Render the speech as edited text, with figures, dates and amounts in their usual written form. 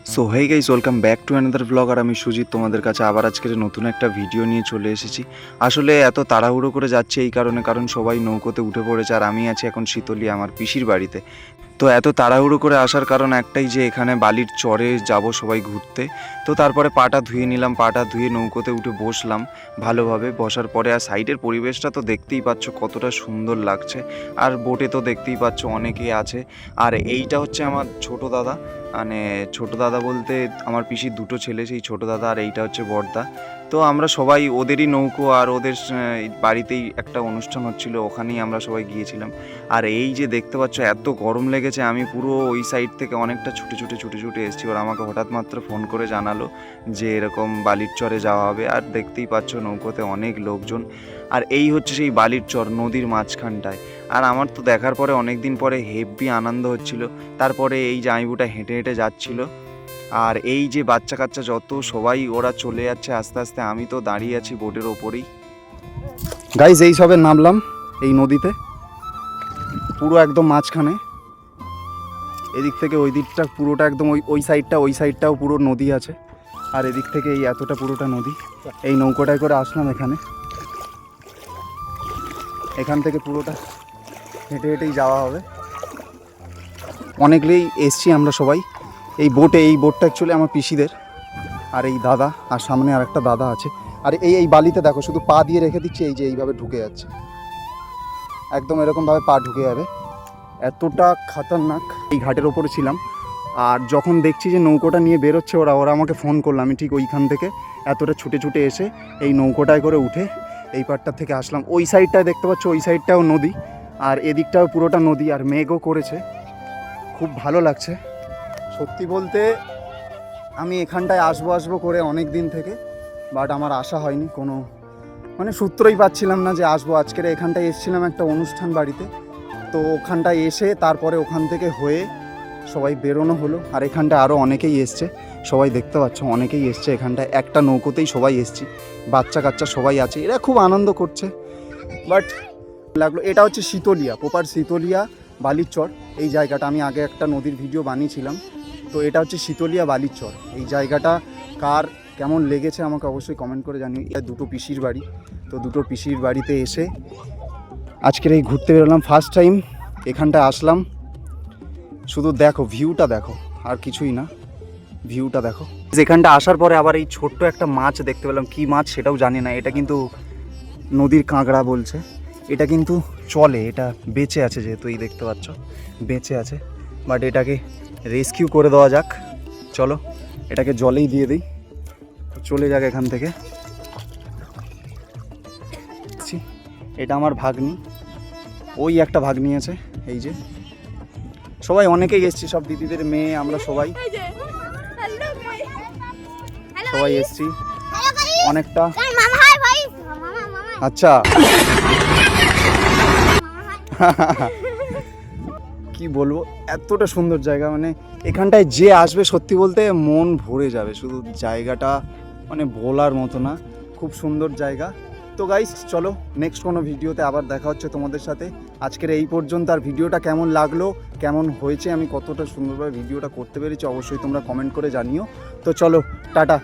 So hey guys, welcome back to another blog. আর আমি সুজিত তোমাদের কাছে আবার আজকের নতুন একটা ভিডিও নিয়ে চলে এসেছি। আসলে এত তাড়াহুড়ো করে যাচ্ছে এই কারণ সবাই নৌকোতে উঠে পড়েছে আর আমি আছি এখন শীতলী আমার পিসির বাড়িতে। তো এত তাড়াহুড়ো করে আসার কারণ একটাই, যে এখানে বালির চরে যাব সবাই ঘুরতে। তো তারপরে পাটা ধুয়ে নিলাম, পাটা ধুয়ে নৌকোতে উঠে বসলাম ভালোভাবে। বসার পরে আর সাইডের পরিবেশটা তো দেখতেই পাচ্ছ কতটা সুন্দর লাগছে, আর বোটে তো দেখতেই পাচ্ছ অনেকেই আছে। আর এইটা হচ্ছে আমার ছোট দাদা, মানে ছোট দাদা বলতে আমার পিসির দুটো ছেলে, সেই ছোট দাদা, আর এইটা হচ্ছে বড়দা। তো আমরা সবাই ওদেরই নৌকো আর ওদের বাড়িতেই একটা অনুষ্ঠান হচ্ছিল, ওখানেই আমরা সবাই গিয়েছিলাম। আর এই যে দেখতে পাচ্ছ এত গরম লেগেছে, আমি পুরো ওই সাইড থেকে অনেকটা ছুটে এসেছি। ওরা আমাকে হঠাৎ মাত্র ফোন করে জানালো যে এরকম বালির চরে যাওয়া হবে। আর দেখতেই পাচ্ছ নৌকোতে অনেক লোকজন। আর এই হচ্ছে সেই বালির চর, নদীর মাঝখানটায়। আর আমার তো দেখার পরে অনেক দিন পরে হেভি আনন্দ হচ্ছিল। তারপরে এই জামাইবুটা হেঁটে হেঁটে যাচ্ছিল, আর এই যে বাচ্চা কাচ্চা যত সবাই ওরা চলে যাচ্ছে আস্তে আস্তে, আমি তো দাঁড়িয়ে আছি বোটের ওপরেই। গাইজ এই সবে নামলাম এই নদীতে, পুরো একদম মাঝখানে। এদিক থেকে ওই দিকটা পুরোটা একদম ওই সাইডটাও পুরো নদী আছে, আর এদিক থেকে এই এতটা পুরোটা নদী। এই নৌকোটায় করে আসলাম এখানে, এখান থেকে পুরোটা হেঁটে হেঁটেই যাওয়া হবে। অনেকগুলোই এসছি আমরা সবাই এই বোটটা অ্যাকচুয়ালি আমার পিসিদের, আর এই দাদা, আর সামনে আর একটা দাদা আছে। আর এই বালিতে দেখো শুধু পা দিয়ে রেখে দিচ্ছে, এই যে এইভাবে ঢুকে যাচ্ছে, একদম এরকমভাবে পা ঢুকে যাবে, এতটা খতরনাক। এই ঘাটের ওপরে ছিলাম, আর যখন দেখছি যে নৌকোটা নিয়ে বেরোচ্ছে ওরা আমাকে ফোন করলো। আমি ঠিক ওইখান থেকে এতটা ছুটে এসে এই নৌকোটায় করে উঠে এই পাড়টা থেকে আসলাম। ওই সাইডটায় দেখতে পাচ্ছ, ওই সাইডটাও নদী, আর এদিকটাও পুরোটা নদী, আর মেঘও করেছে, খুব ভালো লাগছে। সত্যি বলতে আমি এখানটায় আসবো করে অনেক দিন থেকে, বাট আমার আসা হয়নি, কোনো মানে সূত্রই পাচ্ছিলাম না যে আসবো। আজকের এখানটায় এসেছিলাম একটা অনুষ্ঠান বাড়িতে, তো ওখানটায় এসে তারপরে ওখান থেকে হয়ে সবাই বেরোনো হলো। আর এখানটায় আরও অনেকেই এসছে, সবাই দেখতে পাচ্ছ অনেকেই এসছে এখানটায়, একটা নৌকোতেই সবাই এসছি, বাচ্চা কাচ্চা সবাই আছে, এরা খুব আনন্দ করছে। বাট লাগলো এটা হচ্ছে শীতলিয়া, প্রপার শীতলিয়া বালির চর। এই জায়গাটা আমি আগে একটা নদীর ভিডিও বানিয়েছিলাম, তো এটা হচ্ছে শীতলিয়া বালির চর। এই জায়গাটা কার কেমন লেগেছে আমাকে অবশ্যই কমেন্ট করে জানিও। এটা দুটো পিসির বাড়ি, তো দুটো পিসির বাড়িতে এসে আজকের এই ঘুরতে বেরোলাম, ফার্স্ট টাইম এখানটায় আসলাম। শুধু দেখো ভিউটা দেখো, আর কিছুই না, ভিউটা দেখো। যেখানটা আসার পরে আবার এই ছোট্ট একটা মাছ দেখতে পেলাম, কি মাছ সেটাও জানি না। এটা কিন্তু নদীর কাঁকড়া বলছে, এটা কিন্তু চলে, এটা বেঁচে আছে, যেহেতু এই দেখতে পাচ্ছ বেঁচে আছে। বাট এটাকে রেস্কিউ করে দেওয়া যাক, চলো এটাকে জলেই দিয়ে দিই, চলে যাক এখান থেকে। এটা আমার ভাগ্নি, ওই একটা ভাগ্নি আছে, এই যে সবাই অনেকেই এসছি, সব দিদিদের মেয়ে, আমরা সবাই এসছি অনেকটা। আচ্ছা কি বলবো, এতটা সুন্দর জায়গা, মানে এখানটায় যে আসবে সত্যি বলতে মন ভরে যাবে। শুধু জায়গাটা মানে বলার মতো না, খুব সুন্দর জায়গা। তো গাইস চলো নেক্সট কোনো ভিডিওতে আবার দেখা হচ্ছে তোমাদের সাথে। আজকের এই পর্যন্ত। আর ভিডিওটা কেমন লাগলো, কেমন হয়েছে, আমি কতটা সুন্দরভাবে ভিডিওটা করতে পেরেছি অবশ্যই তোমরা কমেন্ট করে জানিও। তো চলো টাটা।